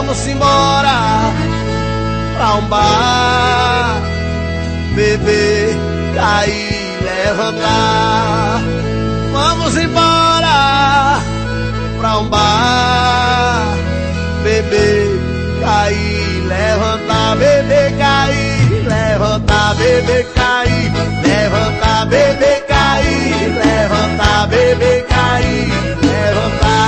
Vamos embora pra um bar, beber, cair, levantar. Vamos embora pra um bar, beber, cair, levantar, beber, cair, levantar, beber, cair, levantar, beber, cair, levantar, beber, cair, levantar.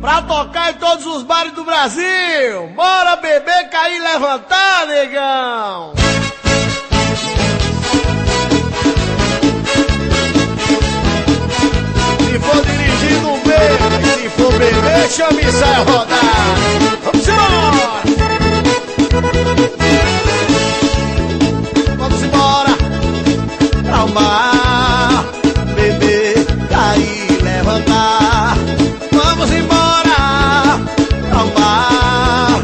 Pra tocar em todos os bares do Brasil, bora beber, cair, levantar, negão. Se for dirigindo um beijo, se for beber, chame e sai a rodar. Vamos embora! Vamos embora pra um bar, beber, cair, levantar. Vamos embora pra um bar,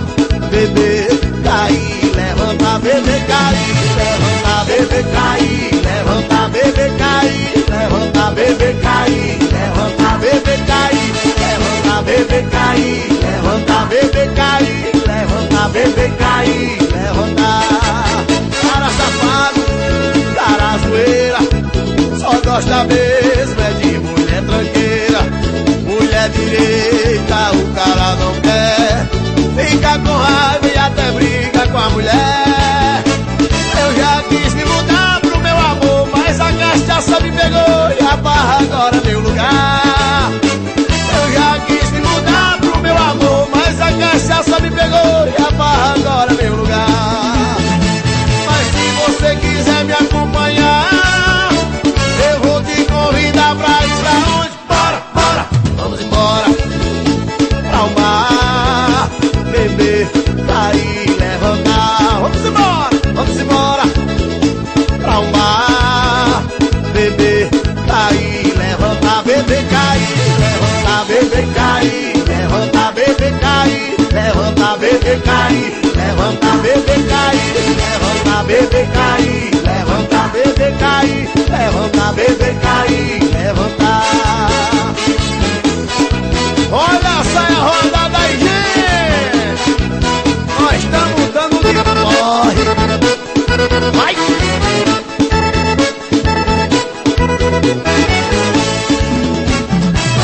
beber, cair, levantar, beber, cair, levantar, beber, cair, levantar, beber, cair, levantar, beber, cair, levantar, beber, cair, levantar, beber, cair, levantar, beber, cair, levantar, beber, cair, levantar. Cara safado, cara zoeira, só gosta mesmo é de mulher tranqueira. Mulher direita o cara não quer, fica com raiva e até briga com a mulher. Eu já quis me mudar pro meu amor, mas a cachaça me pegou e a barra agora é meu lugar. Eu já quis me mudar pro meu amor, mas a cachaça me pegou e a barra agora é meu lugar. Mas se você quiser me acompanhar, eu vou te convidar pra ir pra onde? Bora, bora! Vamos embora pra um bar, beber, cair, levantar. Vamos embora pra um bar, beber, cair, levantar, beber, cair, levantar, beber, cair, levantar, beber, cair, levantar, beber, cair, levantar, beber, cair, levantar, beber, cair, levantar, beber, cair, levantar, beber, cair, levantar. Olha a saia rodada aí, gente! Nós estamos dando de corre. Vai!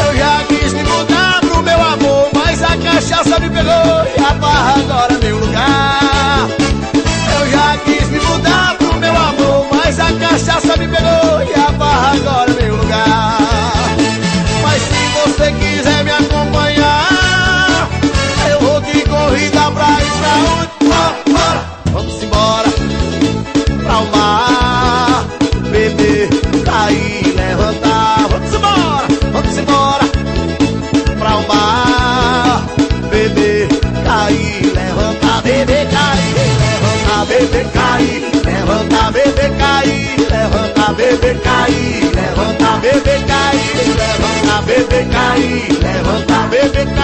Eu já quis me mudar pro meu amor, mas a cachaça me pegou e a barra agora é meu lugar. Eu já quis me mudar pro meu amor, mas a cachaça me pegou e a barra agora é meu lugar. Mas se você quiser me acompanhar, eu vou te convidar pra ir pra onde? Bora, bora! Vamos embora pra um bar, beber, cair, levantar. Vamos embora pra um bar, beber, cair, levantar, beber, cair, levantar, beber, cair, levantar, beber, cair, levantar, beber, cair, levantar, beber, cair, levantar, beber, cair, levantar, beber, cair.